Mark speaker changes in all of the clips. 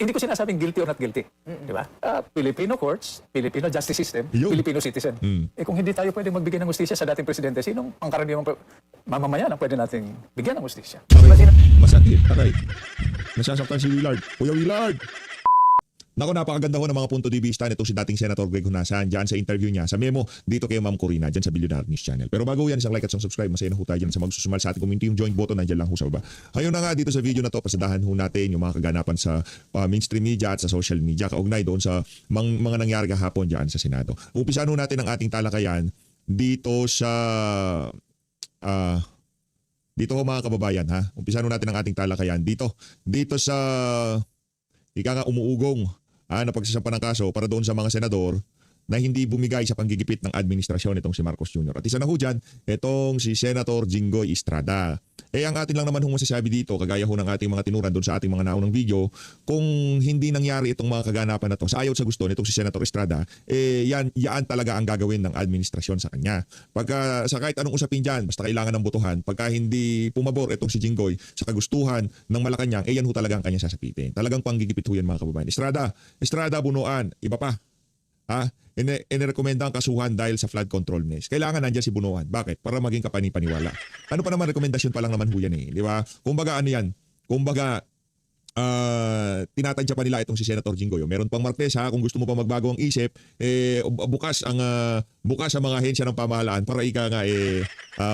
Speaker 1: Hindi ko sinasabing guilty or not guilty. Di ba? Filipino courts, Filipino justice system,
Speaker 2: Yun.
Speaker 1: Filipino citizen. Eh kung hindi tayo pwedeng magbigay ng hustisya sa dating presidente, sinong pangkaraniwang mamamayan ang pwede nating bigyan ng hustisya?
Speaker 2: Masakit, aray. Nasasaktan si Willard. Kuya Willard! Naku, napakaganda ho ng mga punto de vista nito si dating Senator Greg Honasan dyan sa interview niya sa memo dito kay Ma'am Corina dyan sa Billionaire News Channel. Pero bago yan, isang like at isang subscribe. Masaya na ho tayo dyan sa magsusumal sa ating community. Yung join button nandiyan lang ho sa baba. Ayun na nga dito sa video na to, pasadahan ho natin yung mga kaganapan sa mainstream media at sa social media kaugnay doon sa mga nangyari kahapon dyan sa Senado. Umpisahan ho natin ang ating talakayan dito sa... dito ho mga kababayan ha. Umpisahan ho natin ang ating talakayan dito sa ika nga umuugong na pagsasampa ng kaso para doon sa mga senador na hindi bumigay sa panggigipit ng administrasyon itong si Marcos Jr. At isa na ho dyan, itong si Senator Jinggoy Estrada. Ang atin lang naman hong masasabi dito, kagaya ho ng ating mga tinuran doon sa ating mga naunang video, kung hindi nangyari itong mga kaganapan na to, sa ayaw sa gusto nitong si Senator Estrada, yan talaga ang gagawin ng administrasyon sa kanya. Pagka sa kahit anong usapin dyan, basta kailangan ng botohan, pagka hindi pumabor itong si Jinggoy sa kagustuhan ng Malacanang, yan ho talaga ang kanya sasapitin. Talagang panggigipit ho yan mga kababayan. Estrada, Bunuan, iba pa. Inirekomenda ang kasuhan dahil sa flood control mess. Kailangan nandiyan si Bunuan. Bakit? Para maging kapani-paniwala. Ano pa naman rekomendasyon pa lang naman ho yan di ba? Kumbaga ano yan? Kumbaga tinatadya pa nila itong si Senator Jinggoy. Meron pang Martes kung gusto mo pa magbago ang isip, bukas ang mga ahensya ng pamahalaan para ika nga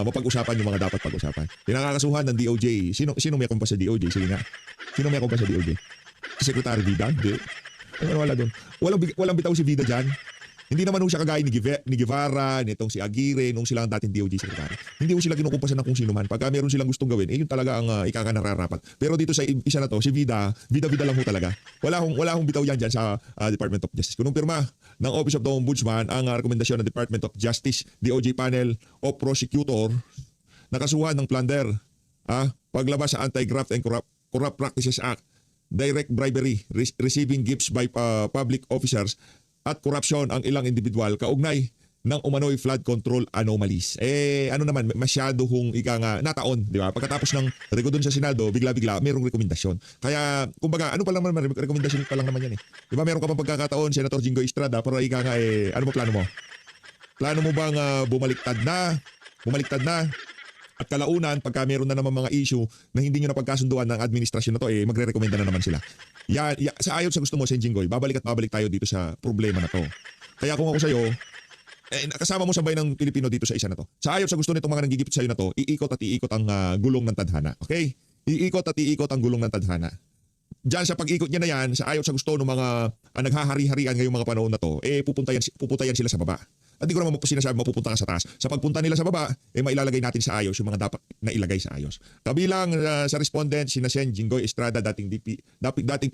Speaker 2: mapag-usapan yung mga dapat pag-usapan. Pinakakasuhan ng DOJ. Sino may kumpa sa DOJ? Sige nga. Sino may kumpa sa DOJ? Secretary Vida? Hindi. Wala doon. Walang bitaw si Vida dyan. Hindi naman ho siya kagaya ni Guevara, nitong si Aguirre, nung silang dating DOJ secretary. Hindi ho sila kinukumpasan ng kung sino man. Pagka meron silang gustong gawin, yun talaga ang ikakanararapat. Pero dito sa isa na to, si Vida lang ho talaga. Wala hong bitaw yan dyan sa Department of Justice. Kinumpirma ng Office of the Ombudsman ang rekomendasyon ng Department of Justice, DOJ Panel of Prosecutor, nakasuhan ng plunder, paglabas sa Anti-Graft and Corrupt Practices Act, direct bribery, receiving gifts by public officers, at korupsyon ang ilang individual kaugnay ng umano'y flood control anomalies. Ano naman, masyado hong nataon, di ba? Pagkatapos ng doon sa Senado, bigla-bigla mayroong rekomendasyon. Kaya, kumbaga, ano pa lang naman, rekomendasyon pa lang naman yan Di ba, meron ka pang pagkakataon, Senator Jinggoy Estrada, para ano ba plano mo? Plano mo bang bumaliktad na? At kalaunan, pagka meron na naman mga issue na hindi nyo napagkasunduan ng administrasyon na to, magre-recommenda na naman sila. Sa ayaw sa gusto mo, Sen Jinggoy, babalik tayo dito sa problema na to. Kaya kung ako sa'yo, kasama mo sabay ng Pilipino dito sa isa na to. Sa ayaw sa gusto nitong mga nanggigipit sa'yo na to, iikot ang gulong ng tadhana. Okay? Iikot ang gulong ng tadhana. Diyan sa pag-ikot niya na yan, sa ayaw sa gusto ng mga naghahari-harian ngayong mga panahon na to, pupuntayan sila sa baba. At di ko naman sinasabi mapupunta ka sa taas. Sa pagpunta nila sa baba, mailalagay natin sa ayos yung mga dapat na ilagay sa ayos. Kabilang sa respondent, sina Sen Jinggoy Estrada, dating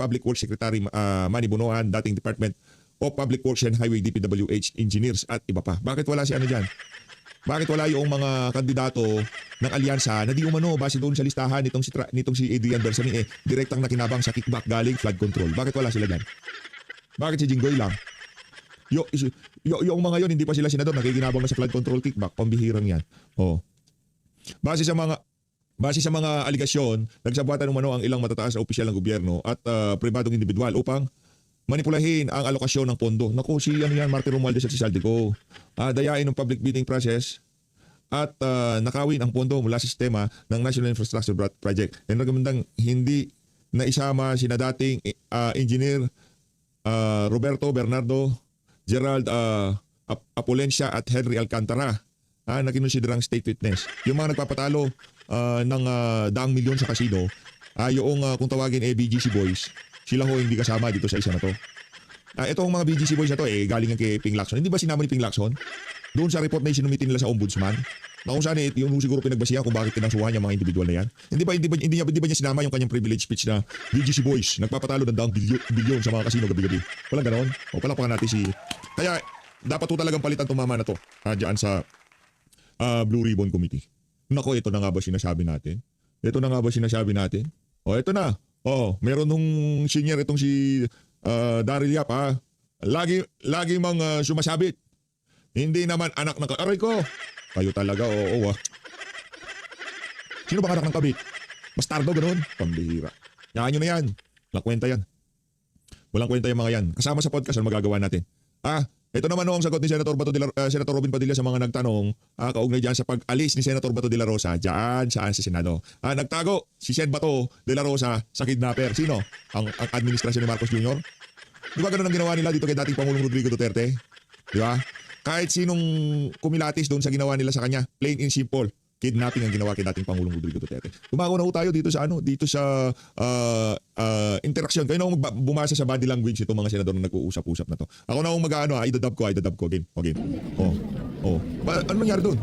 Speaker 2: Public Works Secretary Manny Bunuan, dating Department of Public Works and Highway DPWH Engineers at iba pa. Bakit wala si dyan? Bakit wala yung mga kandidato ng alyansa na di umano base doon sa listahan nitong si Adrian Bersani direktang nakinabang sa kickback galing flood control? Bakit wala sila dyan? Bakit si Jinggoy lang? Yung mga yon hindi pa sila senador, nakikinabang na sa flood control kickback, pambihirang yan. Base sa mga aligasyon, nagsabuatan umano ang ilang matataas na opisyal ng gobyerno at pribadong individual upang manipulahin ang alokasyon ng pondo. Naku, si Martin Romualdez at si Saldico. Dayain ng public bidding process at nakawin ang pondo mula sa sistema ng National Infrastructure Project. Nagagandang hindi na isama sina dating engineer Roberto Bernardo, Gerald Apolencia at Henry Alcantara na kinonsiderang state witness. Yung mga nagpapatalo ng daang milyon sa casino, yung kung tawagin BGC Boys, sila ho hindi kasama dito sa isa na to. Itong mga BGC Boys na to galing kay Ping Lacson. Hindi ba sinama ni Ping Lacson? Doon sa report na isinumitin nila sa ombudsman, na kung saan yung siguro pinagbasihan kung bakit pinasuhan yung mga individual na yan. Hindi ba niya sinama yung kanyang privilege speech na BGC Boys, nagpapatalo ng daang bilyon sa mga kasino gabi-gabi. Walang ganon. Palakpakan natin Kaya dapat to talagang palitan itong mama na to dyan sa Blue Ribbon Committee. Nako, ito na nga ba sinasabi natin? Ito na. Meron nung senior itong si Daryl Yap Lagi mang sumasabit. Hindi naman anak ng aray ko. Kayo talaga, oo. Sino ba anak ng kabit? Bastardo, ganun? Pambihira. Yan nyo na yan. Nakwenta yan. Walang kwenta yung mga yan. Kasama sa podcast, ano magagawa natin? Ito naman ang sagot ni Senator Robin Padilla sa mga nagtanong kaugnay dyan sa pag-alis ni Senator Bato de la Rosa dyan saan sa Senado. Nagtago si Sen Bato de la Rosa sa kidnapper. Sino? Ang administrasyon ni Marcos Jr.? Di ba ganun ang ginawa nila dito kay dating Pangulong Rodrigo Duterte? Di ba? Kahit sinong kumilatis doon sa ginawa nila sa kanya, plain and simple, kidnapping ang ginawa kay dating Pangulong Rodrigo Duterte. Gumagawa na ho tayo dito sa interaction. Kayo na ho bumasa sa body language itong mga senador na nag-uusap-usap na to. Ako na ho idadab ko. Game. Ano nangyari doon?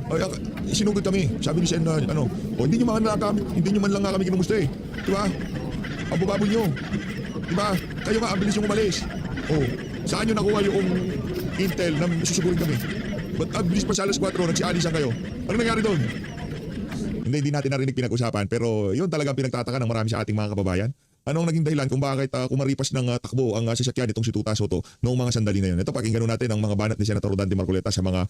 Speaker 2: Sinugod kami. Sabi ni Sen na hindi nyo man lang nga kami kinumusta eh. Di ba? Ang bababoy nyo. Di ba? Kayo nga, ang bilis yung umalis. Saan nyo nakuha yung intel na susugurin kami? Ba't ang bilis pa sa alas 4, nagsialisan kayo? Ano nangyari doon? Hindi natin narinig pinag-usapan, pero yun talagang pinagtataka ng marami sa ating mga kababayan. Ano ang naging dahilan kung bakit kumaripas ng takbo ang sasakyan itong si Tuta Soto noong mga sandali na yun? Ito, pakinggan natin ang mga banat ni Senator Rodante Marcoleta sa mga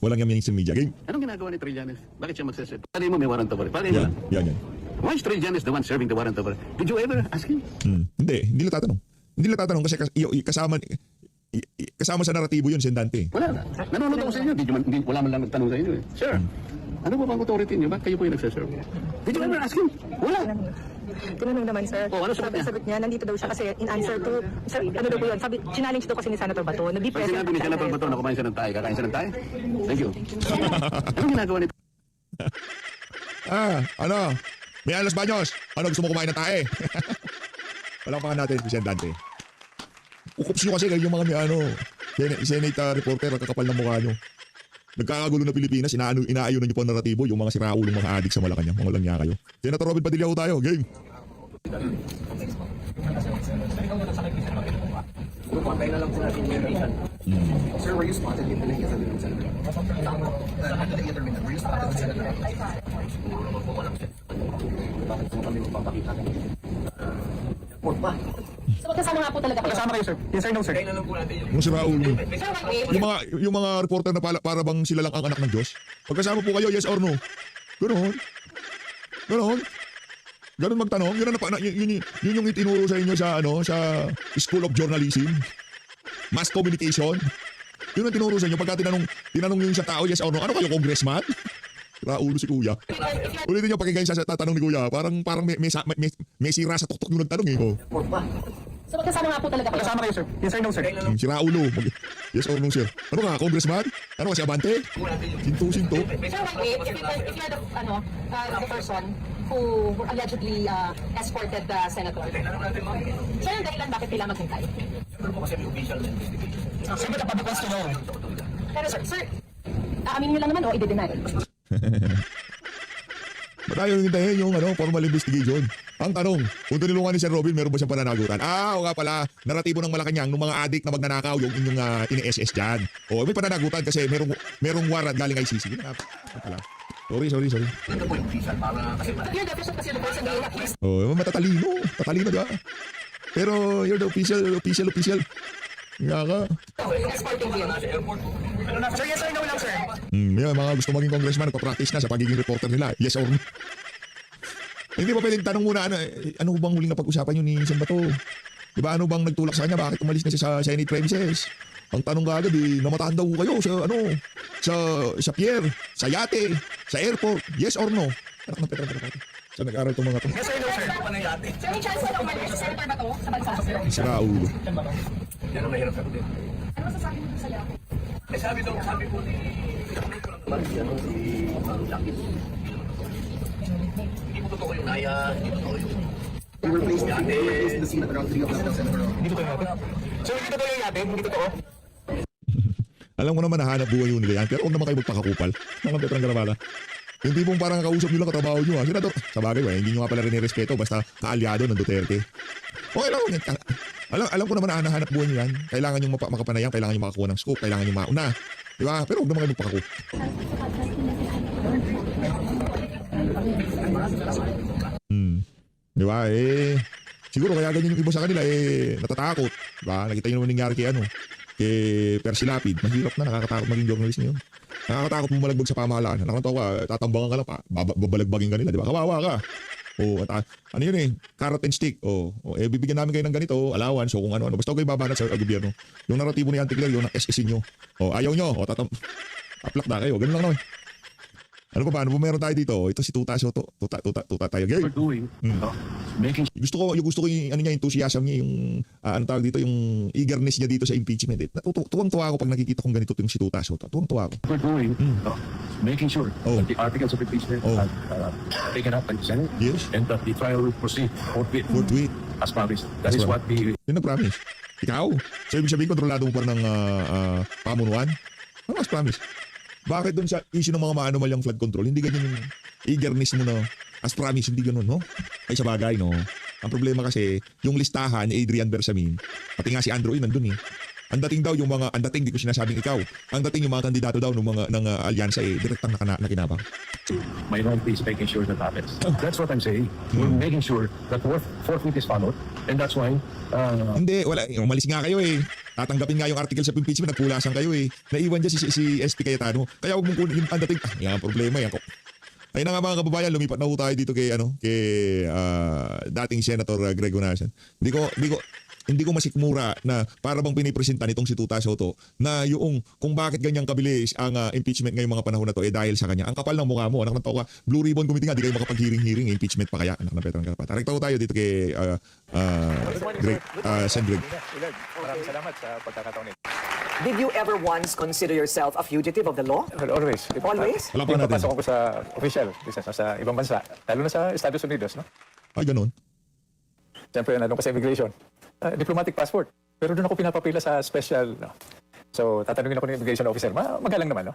Speaker 2: walang yamin sa media. Game.
Speaker 3: Anong ginagawa ni Trillanes? Bakit siya magsaset? Palay mo may warrant of arrest. Palay mo lang.
Speaker 2: Yan.
Speaker 3: Why is Trillanes the one serving the warrant of arrest? Did you ever ask him?
Speaker 2: Hindi lang tatanong kasi kasama sa naratibo yun, Sendante.
Speaker 3: Wala na. Nanonood ako sa inyo. Wala man lang nagtanong sa inyo eh. Sir, ano ba bang authority niyo? Bakit kayo po yung nagsaserve? Did you ever ask him? Wala.
Speaker 4: Tinanong naman, sir.
Speaker 3: Ano sagot niya?
Speaker 4: Sagot niya, nandito daw siya kasi in answer to, sir, ano daw po yun? Sabi, challenge daw kasi ni Senator Bato na be
Speaker 3: Pag
Speaker 4: present.
Speaker 3: sinabi ni Senator Bato na kumain siya ng tayo, kakain siya ng tayo? Thank you. Anong ginagawa nito?
Speaker 2: May alas banyos. Gusto mo kumain ng tae? Palakpakan natin si Sendante. Ukups nyo kasi kayo yung mga Senate reporter, kakapal ng mukha nyo. Nagkakagulo na Pilipinas, inaayunan nyo po ang naratibo, yung mga siraulong mga adik sa Malacanang, mga lang niya kayo. Senator Robin Padilla ho tayo, game.
Speaker 5: Pantay na lang po natin yung reason. Sir, were you spotted in the lake of the Senator? Were you spotted in Senator? Bakit po kami magpapakita ng report ba?
Speaker 4: So, magkasama nga po talaga kayo.
Speaker 1: Kasama kayo, sir. Yes, sir, no, sir.
Speaker 5: Kaya na lang po natin yung
Speaker 2: Mga siraulo.
Speaker 4: Sir, wait.
Speaker 2: Yung mga reporter na para bang sila lang ang anak ng Diyos. Pagkasama po kayo, yes or no? Ganon magtanong. Yun yung itinuro sa inyo sa School of Journalism. Mass Communication. Yun ang tinuro sa inyo. Pagka tinanong yung isang tao, yes or no, ano kayo, congressman? Raulo si Kuya. Ulitin nyo, pakinggan sa tatanong ni Kuya. Parang may sira sa tuktok yung nagtanong eh.
Speaker 5: report ba?
Speaker 4: So, magkasama nga po talaga kayo.
Speaker 1: Kasama kayo, sir. Yes, sir, no, sir.
Speaker 2: Si Raulo. Yes or no, sir? Ano ka, congressman? Ano ka, si Abante? Sinto.
Speaker 4: Sir, wait. If you're the person who allegedly escorted the senator. Sir, yung dahilan bakit kailangan maghintay?
Speaker 5: Siyempre po kasi may official na investigation.
Speaker 1: Sir, but the public wants to know.
Speaker 4: Pero sir, aaminin nyo lang naman o i-deny?
Speaker 2: Ba't ayaw hintayin yung formal investigation? Ang tanong, kung tinulungan ni Sir Robin, meron ba siyang pananagutan? O nga pala, naratibo ng Malacanang ng mga adik na magnanakaw yung inyong ini-SS dyan. May pananagutan kasi merong warrant galing ICC. Yun na pala. Sorry.
Speaker 5: Ito po yung official para kasi
Speaker 4: You're the person kasi the person who at least
Speaker 2: Tatalino diba? Pero you're the official. Nga ka.
Speaker 4: escorting him.
Speaker 1: Sir, yes, sir, no lang, sir.
Speaker 2: May mga gusto maging congressman, nagpa-practice na sa pagiging reporter nila. Yes or no? Hindi ba pwedeng tanong muna, ano bang huling napag-usapan yun ni Sen Bato? Diba, ano bang nagtulak sa kanya? Bakit umalis na siya sa Senate premises? Ang tanong agad namataan daw kayo sa pier, sa yate, sa airport. Yes or no? Tara. Saan nag-aral itong mga to?
Speaker 1: Yes, sir, no, sir.
Speaker 4: Sir, may chance na umalis si Senator Bato sa bansa.
Speaker 2: Si Raulo.
Speaker 5: yan ang mahirap sagutin.
Speaker 4: Ano masasabi mo sa lahat?
Speaker 5: Sabi po ni Lakit. Hindi po totoo yung naya, hindi totoo yung yate.
Speaker 1: Hindi totoo yung yate. Sir, hindi totoo yung yate. Hindi totoo.
Speaker 2: Alam ko naman nahanap buhay yun nila yan, pero huwag naman kayo magpakakupal. Mga Petrang Garamala. Yung tipong parang kausap nyo lang katrabaho nyo. Senador, sa bagay, hindi nyo nga pala rin respeto basta kaalyado ng Duterte. Okay lang. Alam ko naman na nahanap buhay nyo yan. Kailangan nyo makapanayang, kailangan nyo makakuha ng scoop, kailangan nyo mauna. Diba? Pero huwag naman kayo magpakaku. Diba? Siguro kaya ganyan yung iba sa kanila, natatakot. Diba? Nakita nyo naman nangyari kay Percy Lapid. Mahirap na, nakakatakot maging journalist ngayon. Nakakatakot mo malagbag sa pamahalaan. Nakakatawa ka, tatambangan ka lang pa, babalagbagin ka nila, di ba? Kawawa ka. O, at, ano yun eh, carrot and stick. Bibigyan namin kayo ng ganito, allowance, o kung ano-ano. Basta huwag kayo babanat sa gobyerno. Yung naratibo ni Auntie Claire, yung SS nyo. Ayaw nyo, aplak na kayo. Ganun lang naman. Ano pa ba? Ano ba meron tayo dito? Ito si Tuta Soto. Tuta tayo. Gay.
Speaker 3: Doing, making
Speaker 2: Gusto ko yung ano niya, enthusiasm niya, yung ano tawag dito, yung eagerness niya dito sa impeachment. Tuwang-tuwa ako pag nakikita kong ganito yung si Tuta Soto. Tuwang-tuwa ako.
Speaker 3: we're doing, making sure
Speaker 2: Oh.
Speaker 3: that the articles of impeachment
Speaker 2: Oh.
Speaker 3: are taken up by the Senate
Speaker 2: Yes.
Speaker 3: and that the trial will proceed forthwith
Speaker 2: Forthwith.
Speaker 3: as promised. That
Speaker 2: That's
Speaker 3: is
Speaker 2: what-
Speaker 3: what the
Speaker 2: Yung nag-promise. Ikaw. So, ibig sabihin, kontrolado mo pa rin ng pamunuan? Ano mas promise? Bakit dun sa issue ng mga maanomalyang flood control, hindi ganyan yung eagerness mo na as promise, hindi ganun, no? Ay, sa bagay, no? Ang problema kasi, yung listahan ni Adrian Bersamin, pati nga si Andrew, nandun eh. Ang dating daw yung mga, ang dating, di ko sinasabing ikaw, ang dating yung mga kandidato daw ng alyansa direktang nakinabang.
Speaker 3: minority is making sure that happens. That's what I'm saying. We're making sure that forthwith is followed, and that's why
Speaker 2: Hindi, wala. Umalis nga kayo eh. Tatanggapin nga yung article sa impeachment, nagpulasan kayo eh. Naiwan dyan si SP Cayetano. Kaya huwag mong kunin yung dating, yan ang problema yan. Ayun na nga mga kababayan, lumipat na ho tayo dito kay dating Senator Greg Honasan. Hindi ko masikmura na para bang pinipresenta nitong si Tuta Soto na yung kung bakit ganyang kabilis ang impeachment ngayong mga panahon na to dahil sa kanya. Ang kapal ng mukha mo, anak ng tao ka, Blue Ribbon Committee nga, di kayo makapag-hearing, impeachment pa kaya, anak ng Petro ng Karapata. Rekta ko tayo dito kay Greg, Sen. Greg.
Speaker 1: Maraming salamat sa pagkakataon nito.
Speaker 6: Did you ever once consider yourself a fugitive of the law?
Speaker 1: Well, always.
Speaker 6: Always?
Speaker 2: Wala pa natin.
Speaker 1: Papasok ako sa official business, sa ibang bansa, lalo na sa Estados Unidos, no?
Speaker 2: Ay, ganun.
Speaker 1: Siyempre, nandun ka sa immigration. Diplomatic passport. Pero doon ako pinapapila sa special, no? So, tatanungin ako ng immigration officer, magalang naman, no?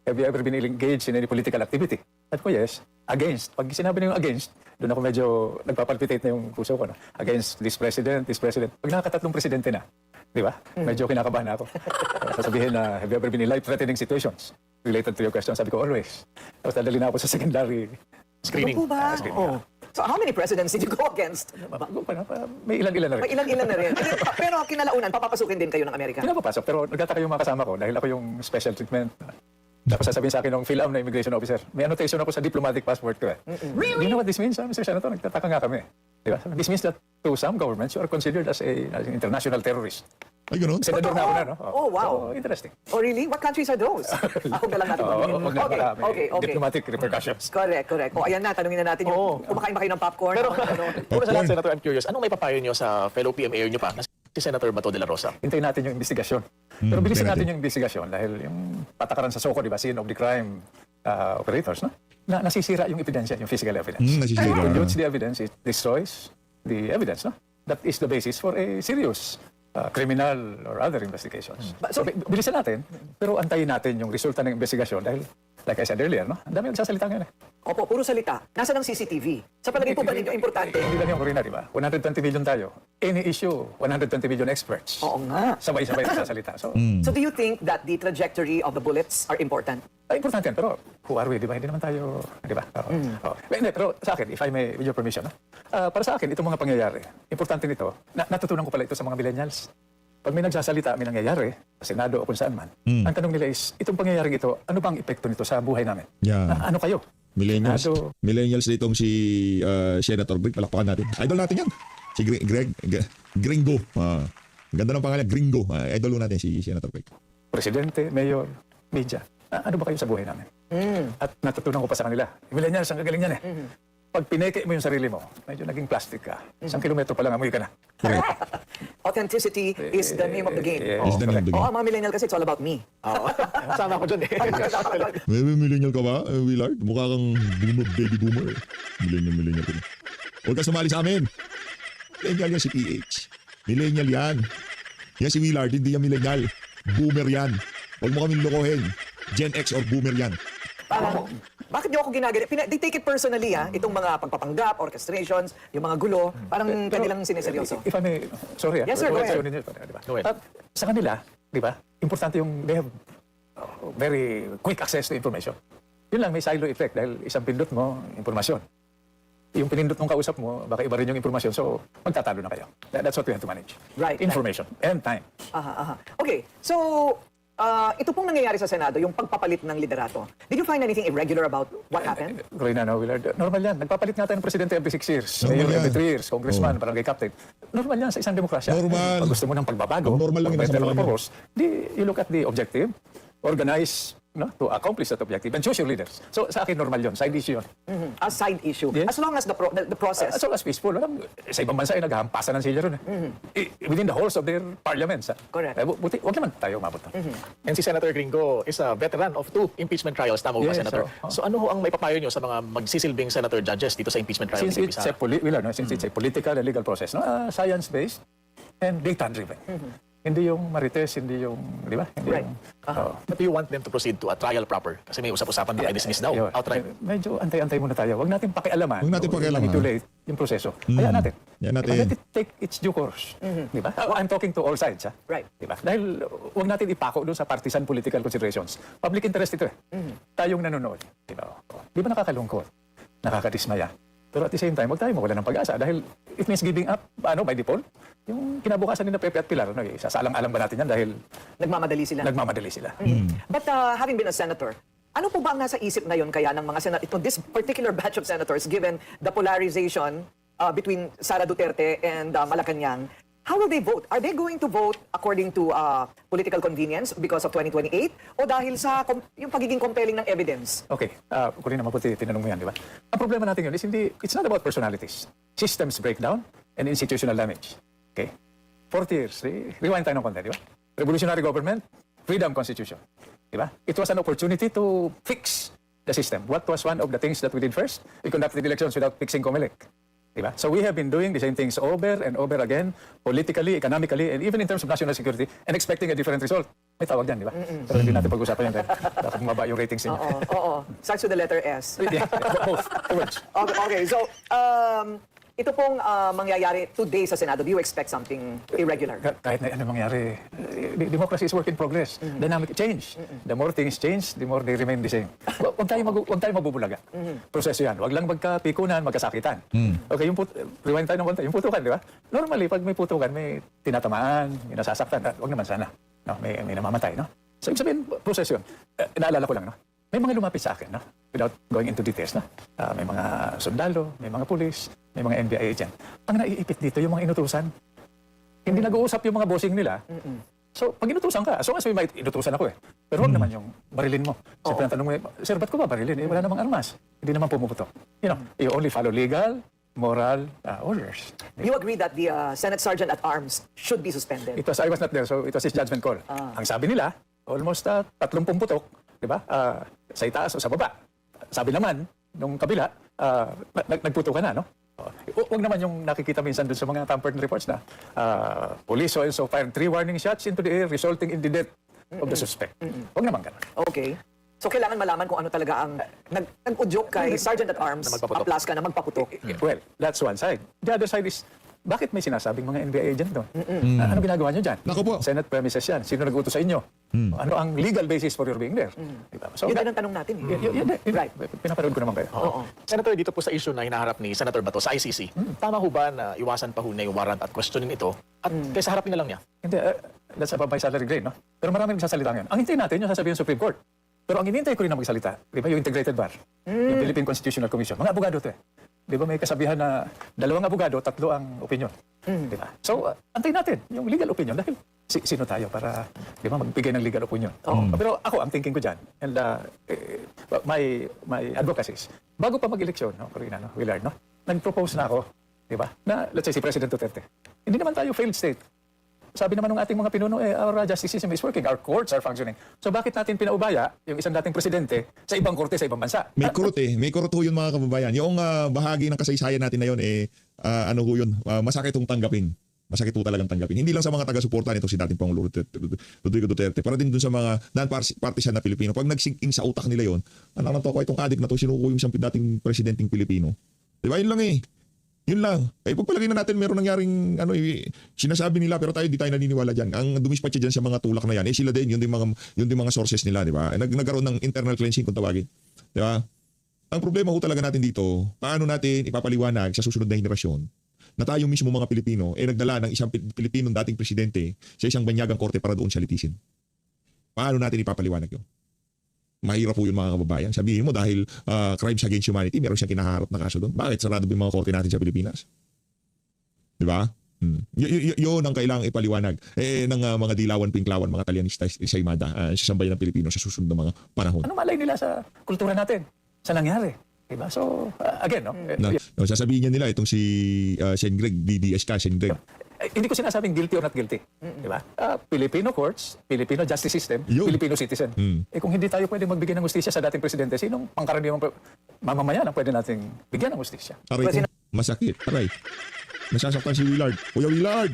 Speaker 1: Have you ever been engaged in any political activity? At ko, yes. Against. Pag sinabi na yung against, doon ako medyo nagpapalpitate na yung puso ko, no? Against this president. Pag nakakatatlong presidente na, di ba? Medyo kinakabahan ako. Sasabihin na, have you ever been in life-threatening situations? Related to your question, sabi ko, always. Tapos dadali na ako sa secondary screening.
Speaker 6: Ano po ba?
Speaker 1: Screening,
Speaker 6: Oh. So how many presidents did you go against?
Speaker 1: Bago pa na, may ilan-ilan na rin.
Speaker 6: May ilan-ilan na rin. Pero kinalaunan, papapasukin din kayo ng Amerika.
Speaker 1: Pinapapasok, pero nagtataka yung mga kasama ko dahil ako yung special treatment. Tapos sasabihin sa akin ng PhilAm na immigration officer, may annotation ako sa diplomatic passport ko. Really? You know what this means, Mr. Senator? Nagtataka nga kami. Di ba? This means that to some governments, you are considered as an international terrorist.
Speaker 2: Ay, ganun.
Speaker 1: Senador na ako na, no?
Speaker 6: Oh, wow.
Speaker 1: So, interesting.
Speaker 6: Oh, really? What countries are those? Ako na lang natin. Okay.
Speaker 1: Diplomatic repercussions.
Speaker 6: Correct. O, ayan na, tanungin na natin yung kumakain ba kayo ng popcorn?
Speaker 7: Pero,
Speaker 6: Ano?
Speaker 7: Puro sa lahat, Senator, I'm curious, anong may papayo nyo sa fellow PMA nyo pa, na si Senator Bato de la Rosa?
Speaker 1: Hintayin natin yung investigasyon. Pero bilisin
Speaker 2: hintayin
Speaker 1: natin
Speaker 2: natin.
Speaker 1: yung investigasyon dahil yung patakaran sa SOCO, di ba, scene of the crime operators, no? Na nasisira yung ebidensya, yung physical evidence.
Speaker 2: Nasisira.
Speaker 1: It dilutes the evidence, it destroys the evidence, no? That is the basis for a serious criminal or other investigations. So, bilisan natin, pero antayin natin yung resulta ng investigasyon dahil, like I said earlier, no? Ang dami nagsasalita ngayon.
Speaker 6: Opo, puro salita. Nasaan ang CCTV? Sa palagay po ba ninyo importante?
Speaker 1: Hindi lang yung Corina, di ba? 120 million tayo. Any issue, 120 million experts.
Speaker 6: Oo nga.
Speaker 1: Sabay-sabay nagsasalita. So,
Speaker 6: So do you think that the trajectory of the bullets are important?
Speaker 1: importante yan, pero who are we, di ba? Hindi naman tayo, di ba? Hindi, pero sa akin, if I may, with your permission, para sa akin, itong mga pangyayari, importante nito, natutunan ko pala ito sa mga millennials. Pag may nagsasalita, may nangyayari, sa Senado o kung saan man, ang tanong nila is, itong pangyayaring ito, ano bang epekto nito sa buhay namin?
Speaker 2: Yeah.
Speaker 1: Ano kayo?
Speaker 2: Millennials.
Speaker 1: Senado.
Speaker 2: Millennials ditong si Senator Greg. Palakpakan natin. Idol natin yan. Si Gringo. Ganda ng pangalan, Gringo. Idol natin si Senator Greg.
Speaker 1: Presidente, mayor, media. Ano ba kayo sa buhay namin? At natutunan ko pa sa kanila. Millennials, ang gagaling yan eh. Pag pineke mo yung sarili mo, medyo naging plastic ka. 1 kilometro pa lang, amoy ka na.
Speaker 6: Authenticity is the name of the game.
Speaker 2: Is the name of the game.
Speaker 6: Oo, mga millennial kasi it's all about me.
Speaker 7: Sama ko dyan eh.
Speaker 2: May millennial ka ba, Willard? Mukha kang baby boomer. Millennial ka na. Huwag ka sumali sa amin. Millennial yan si PH. Millennial yan. Yan si Willard, hindi yan millennial. Boomer yan. Huwag mo kami lokohin. Gen X or boomer yan.
Speaker 6: Parang, bakit niyo ako ginagano? They take it personally, itong mga pagpapanggap, orchestrations, yung mga gulo, parang pwede lang sineseryoso.
Speaker 1: If I may, sorry
Speaker 6: Yes, sir, go ahead.
Speaker 1: Diba?
Speaker 7: Go ahead.
Speaker 1: Sa kanila, di ba, importante yung they have very quick access to information. Yun lang, may silo effect dahil isang pindot mo, informasyon. Yung pinindot mong kausap mo, baka iba rin yung informasyon, so magtatalo na kayo. That's what we have to manage.
Speaker 6: Right.
Speaker 1: Information and time.
Speaker 6: Okay, so ito pong nangyayari sa Senado, yung pagpapalit ng liderato. Did you find anything irregular about what happened?
Speaker 1: Corina, no, Willard. Normal yan. Nagpapalit nga tayo ng presidente every 6 years.
Speaker 2: Normal
Speaker 1: Mayor
Speaker 2: yan.
Speaker 1: every 3 years. Congressman, barangay captain. Normal yan sa isang demokrasya.
Speaker 2: Normal.
Speaker 1: Pag gusto mo ng pagbabago,
Speaker 2: Normal lang yun
Speaker 1: pag
Speaker 2: sa
Speaker 1: better
Speaker 2: mga
Speaker 1: purpose, you look at the objective, organize, no, to accomplish that objective, and choose your leaders. So sa akin, normal yun. Side issue yun.
Speaker 6: A side issue.
Speaker 1: Yes.
Speaker 6: As long as the process.
Speaker 1: As long as peaceful. Sa ibang bansa ay naghahampasan ng sila ron. Within the halls of their parliaments.
Speaker 6: Correct.
Speaker 1: Buti, huwag naman tayo umabot.
Speaker 7: And si Senator Gringo is a veteran of 2 impeachment trials. Tama ba,
Speaker 1: Yes,
Speaker 7: Senator?
Speaker 1: sir.
Speaker 7: So ano ho ang may papayo nyo sa mga magsisilbing senator judges dito sa impeachment trial?
Speaker 1: Since it's a since it's a political and legal process, no? Science-based and data-driven. Hindi yung marites, hindi yung, di ba? Hindi
Speaker 6: Right.
Speaker 1: yung,
Speaker 7: But do you want them to proceed to a trial proper? Kasi may usap-usapan na i-dismiss daw,
Speaker 1: yun.
Speaker 7: outright.
Speaker 1: Medyo antay-antay muna tayo. Huwag natin pakialaman.
Speaker 2: Huwag natin pakialaman.
Speaker 1: Manipulate yung proseso. Hayaan natin.
Speaker 2: Hayaan natin.
Speaker 1: Let it take its due course. Di ba? I'm talking to all sides. Ha?
Speaker 6: Right.
Speaker 1: Di ba? Dahil huwag natin ipako doon sa partisan political considerations. Public interest ito eh. Tayong nanonood. Di ba? Di ba nakakalungkot? Nakakadismaya. Pero at the same time, huwag tayo mawala ng pag-asa dahil it means giving up, by default, yung kinabukasan ni na Pepe at Pilar. Sasalang-alang ba natin yan dahil
Speaker 6: Nagmamadali sila.
Speaker 1: nagmamadali sila.
Speaker 6: But having been a senator, ano po ba ang nasa isip ngayon kaya ng mga this particular batch of senators, given the polarization between Sara Duterte and Malacanang, how will they vote? Are they going to vote according to political convenience because of 2028? O dahil sa yung pagiging compelling ng evidence?
Speaker 1: Okay, kung na mabuti, tinanong mo yan, di ba? Ang problema natin yun is it's not about personalities. Systems breakdown and institutional damage. Okay? 40 years, rewind tayo ng konti, di ba? Revolutionary government, freedom constitution. Di ba? It was an opportunity to fix the system. What was one of the things that we did first? We conducted elections without fixing COMELEC. Diba? So we have been doing the same things over and over again, politically, economically, and even in terms of national security, and expecting a different result. May tawag dyan, di ba? Pero hindi natin pag-usapan yan dahil dapat mababa yung ratings niya.
Speaker 6: Oo. Starts with the letter S.
Speaker 1: Yeah, both. Two words.
Speaker 6: Okay, so ito pong mangyayari today sa Senado, do you expect something irregular?
Speaker 1: Kahit na ano mangyari, democracy is work in progress. Dynamic change. The more things change, the more they remain the same. Huwag tayo mabubulaga. Proseso yan. Huwag lang magkapikunan, magkasakitan. Okay, rewind tayo ng konti. Yung putukan, di ba? Normally, pag may putukan, may tinatamaan, may nasasaktan. Huwag naman sana. No, may namamatay, no? So, ibig sabihin, proseso yun. Inaalala ko lang, no? May mga lumapit sa akin, no? Without going into details, no? May mga sundalo, may mga pulis, may mga NBI agent. Ang naiipit dito, yung mga inutusan. Hindi nag-uusap yung mga bossing nila. So, pag inutusan ka, as long as may inutusan ako eh. Pero huwag naman yung barilin mo. Siyempre, ang tanong mo, sir, ba't ko ba barilin? Wala namang armas. Hindi naman pumuputok. You only follow legal, moral orders.
Speaker 6: You agree that the Senate Sergeant at Arms should be suspended?
Speaker 1: I was not there, so it was his judgment call. Ang sabi nila, almost 30 putok, di ba? Sa itaas o sa baba. Sabi naman, nung kabila, nagputukan na, no? Huwag naman yung nakikita minsan dun sa mga tampered reports na police so fired 3 warning shots into the air resulting in the death of the suspect. Huwag naman ganun.
Speaker 6: Okay. So kailangan malaman kung ano talaga ang nag-udyok kay Sergeant at Arms,
Speaker 7: magpaputok.
Speaker 6: aplas ka na magpaputok.
Speaker 1: Well, that's one side. The other side is, bakit may sinasabing mga NBI agent doon? Ano ginagawa nyo dyan?
Speaker 2: Naku po.
Speaker 1: Senate premises yan. Sino nag-utos sa inyo? Ano ang legal basis for your being there? Diba? So,
Speaker 6: Yun din ang tanong natin. Right.
Speaker 1: Pinapanood ko naman kayo.
Speaker 7: Senator, dito po sa issue na hinaharap ni Senator Bato sa ICC, tama ho ba na iwasan pa ho na yung warrant at questionin ito at kaysa harapin na lang niya?
Speaker 1: Hindi, that's above my salary grade, no? Pero maraming nagsasalita ngayon. Ang hintayin natin yung sasabihin ng Supreme Court. Pero ang hinihintay ko rin na magsalita, di ba, yung Integrated Bar, yung Philippine Constitutional Commission, mga abogado to eh. Di ba may kasabihan na 2 abogado, 3 ang opinion. Di ba? So, antayin natin yung legal opinion dahil sino tayo para, di ba, magbigay ng legal opinion. Pero ako, ang thinking ko dyan, and my advocacies, bago pa mag-eleksyon, no, Corina, no, Willard, no, nag-propose na ako, di ba, na, let's say, si President Duterte. Hindi naman tayo failed state. Sabi naman ng ating mga pinuno, our justice system is working, our courts are functioning. So bakit natin pinaubaya yung isang dating presidente sa ibang korte sa ibang bansa?
Speaker 2: May kurot May kurot ho yun mga kababayan. Yung bahagi ng kasaysayan natin na yun, ano ho yun, masakit hong tanggapin. Masakit ho talagang tanggapin. Hindi lang sa mga taga-suporta nito si dating Pangulong Rodrigo Duterte, para din dun sa mga non-partisan na Pilipino. Pag nag-sink in sa utak nila yun, ano to ko, itong adik na to, sinuko yung isang dating presidenteng Pilipino. Di ba? Yun lang Yun lang. Pagpalagay na natin meron nangyaring sinasabi nila pero di tayo naniniwala diyan. Ang dumispatch diyan sa mga tulak na yan, sila din yun din mga sources nila, di ba? Nagkaroon ng internal cleansing kung tawagin. Di ba? Ang problema ho talaga natin dito, paano natin ipapaliwanag sa susunod na henerasyon na tayo mismo mga Pilipino nagdala ng isang Pilipinong dating presidente sa isang banyagang korte para doon siya litisin. Paano natin ipapaliwanag yun? Mahirap po yun mga kababayan. Sabihin mo dahil crimes against humanity, meron siyang kinaharap na kaso doon. Bakit sarado ba yung mga korte natin sa Pilipinas? Di ba? Yun ang kailangang ipaliwanag ng mga dilawan, pinklawan, mga Talyanista sa Imada, sa sambayan ng Pilipino sa susunod na mga panahon.
Speaker 1: Ano malay nila sa kultura natin? Sa nangyari? Diba? So, again, no?
Speaker 2: Sasabihin niya nila itong si Sen Greg, DDS ka, Sen Greg.
Speaker 1: Hindi ko sinasabing guilty or not guilty. Diba? Filipino courts, Filipino justice system,
Speaker 2: Yun.
Speaker 1: Filipino citizen. Kung hindi tayo pwede magbigay ng hustisya sa dating presidente, sinong pangkaraniwang mamamayan ang pwede nating bigyan ng hustisya?
Speaker 2: Aray ko, masakit. Aray. Nasasaktan si Willard. Kuya Willard!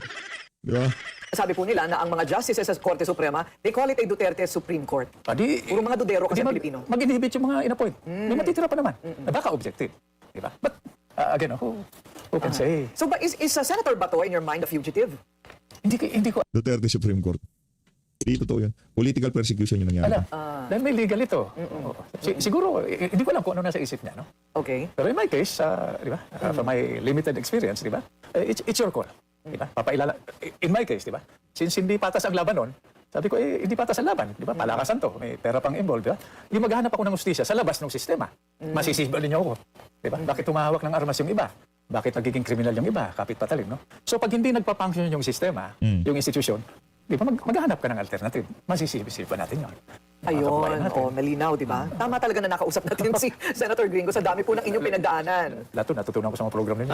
Speaker 2: Di ba?
Speaker 6: Sabi po nila na ang mga justices sa Korte Suprema, they call it a Duterte Supreme Court. Puro mga dudero kasi Pilipino.
Speaker 1: Mag-inhibit yung mga in-appoint. May matitira pa naman. Na baka objective. Diba? But, again, who can say?
Speaker 6: So, is Senator Bato in your mind a fugitive?
Speaker 1: Hindi ko
Speaker 2: Duterte Supreme Court. Hindi totoo yan. Political persecution yung nangyari.
Speaker 1: alam. Dahil may legal ito. Oo. Siguro, hindi ko alam kung ano nasa isip niya. No?
Speaker 6: Okay.
Speaker 1: Pero in my case, di ba? From my limited experience, di ba? It's your call. Di ba? In my case, di ba? Since hindi patas ang laban nun, sabi ko, hindi patas ang laban. Di ba? Palakasan to. May pera pang involved. Di ba? Yung maghahanap ako ng hustisya sa labas ng sistema. Masisibali niyo ako. Di ba? Bakit tumahawak ng armas yung iba? Bakit nagiging kriminal yung iba? Kapit patalim, no? So pag hindi nagpa-function yung sistema, yung institution, di ba, maghahanap ka ng alternative. Masisibisip pa natin yun.
Speaker 6: Ayun, malinaw, di ba? Tama talaga na nakausap natin si Senator Gringo sa dami po ng inyong pinagdaanan.
Speaker 1: Lahat natutunan ko sa mga program ninyo.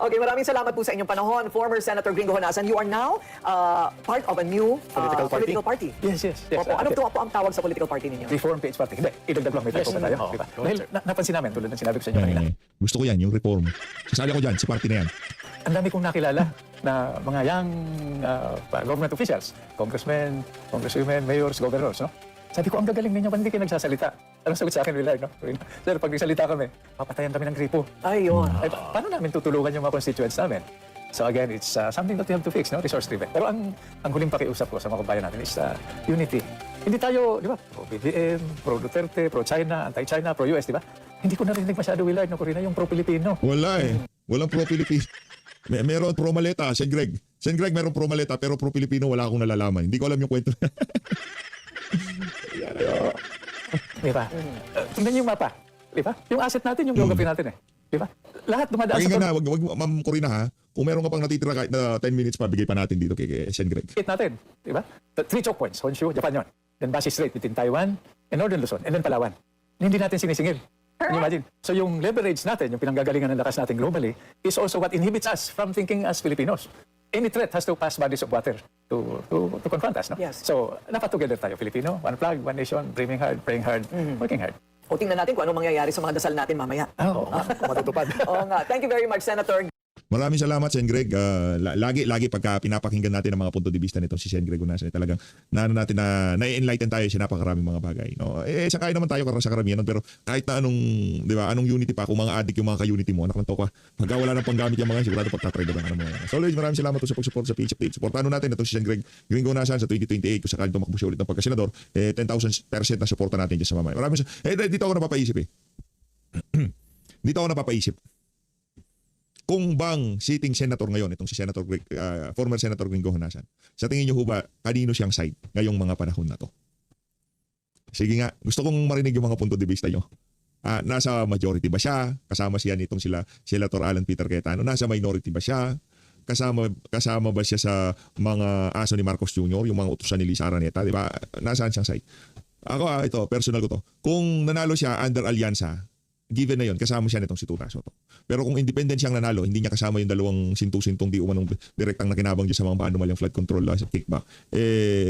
Speaker 6: Okay, maraming salamat po sa inyong panahon. Former Senator Gringo Honasan, you are now part of a new political party.
Speaker 1: Yes.
Speaker 6: Opo, ano po ang tawag sa political party ninyo?
Speaker 1: Reform PH Party. Hindi, idagdag lang may tayo pa tayo. Di ba? Dahil napansin namin, tulad ng sinabi ko sa inyo kanina,
Speaker 2: Gusto ko yan, yung reform. Sasali ako dyan, sa party na yan.
Speaker 1: ang dami kong nakilala na mga young government officials, congressmen, congresswomen, mayors, governors, no? Sabi ko, ang gagaling ninyo, ba't hindi kayo nagsasalita? Anong sagot sa akin, Willard, no? Sir, pag nagsalita kami, papatayan kami ng gripo.
Speaker 6: Ayun.
Speaker 1: Ay, paano namin tutulungan yung mga constituents namin? So again, it's something that we have to fix, no? Resource driven. Pero ang huling pakiusap ko sa mga kabayan natin is unity. Hindi tayo, di ba? Pro BBM, pro Duterte, pro China, anti-China, pro US, di ba? Hindi ko narinig masyado, Willard, no? Corina, yung pro Pilipino.
Speaker 2: Wala eh. Walang pro-Pilipino. Meron pro-maleta, Sen Greg. Sen Greg meron pro-maleta, pero pro-Pilipino wala akong nalalaman. Hindi ko alam yung kwento.
Speaker 1: Di ba? Tingnan niyo yung mapa. Di ba? Yung asset natin, yung geography natin eh. Di ba? Lahat dumadaan
Speaker 2: Pakinggan
Speaker 1: sa
Speaker 2: na, wag Ma'am Corina ha. Kung meron ka pang natitira kahit na 10 minutes pa, bigay pa natin dito kay Sen Greg.
Speaker 1: pit natin. Di ba? 3 choke points. Honshu, Japan yun. Then Basi Strait between Taiwan and Northern Luzon. And then Palawan. Hindi natin sinisingil. Can you imagine? So yung leverage natin, yung pinanggagalingan ng lakas natin globally, is also what inhibits us from thinking as Filipinos. Any threat has to pass bodies of water to confront us, no?
Speaker 6: Yes.
Speaker 1: So, dapat together tayo, Filipino, one flag, one nation, dreaming hard, praying hard, working hard.
Speaker 6: O tingnan natin kung anong mangyayari sa mga dasal natin mamaya.
Speaker 1: Oo, matutupad.
Speaker 6: Oo nga. Thank you very much, Senator.
Speaker 2: Maraming salamat, Sen Greg. Lagi pagka pinapakinggan natin ang mga punto de vista nito si Sen Greg Honasan, talagang na-enlighten tayo sa napakaraming mga bagay. No? Sakay naman tayo sa karamihan, pero kahit na anong, di ba, anong unity pa, kung mga addict yung mga ka-unity mo, anak ng toka, pagka wala nang panggamit yung mga, sigurado pagtatrade ka ng mga. So, always, maraming salamat po sa pag-support sa PH Update. Supportahan natin itong si Sen Greg Honasan sa 2028 kung sakaling tumakbo siya ulit ng pagkasenador, 10,000% na supporta natin dyan sa mamay. Maraming dito ako napapaisip Dito ako napapaisip. Kung bang sitting senator ngayon, itong si Senator Greg, former Senator Gringo Honasan, sa tingin niyo ho ba, kanino siyang side ngayong mga panahon na to? Sige nga, gusto kong marinig yung mga punto de vista niyo. Nasa majority ba siya? Kasama siya nitong Senator Alan Peter Cayetano. Nasa minority ba siya? Kasama ba siya sa mga aso ni Marcos Jr., yung mga utusan ni Lisa Araneta, di ba? Nasaan siyang side? Ako, ito, personal ko to. Kung nanalo siya under alyansa, given na yon, kasama siya nitong si Tuna Soto. Pero kung independent siyang nanalo, hindi niya kasama yung dalawang sintu-sintong di umanong direktang nakinabang dyan sa mga anomalyang flood control sa kickback,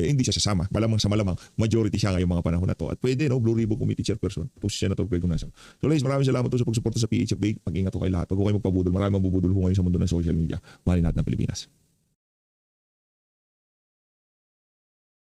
Speaker 2: hindi siya sasama. Malamang sa malamang, majority siya ngayong mga panahon na to. At pwede, no, Blue Ribbon Committee Chairperson, itong si Senator Greg Honasan. So ladies, maraming salamat po sa pagsuporta sa PH Update. Mag-ingat ko kayo lahat. Pag kayo magpabudol, maraming mabubudol ho ngayon sa mundo ng social media. Mahalin natin ng Pilipinas.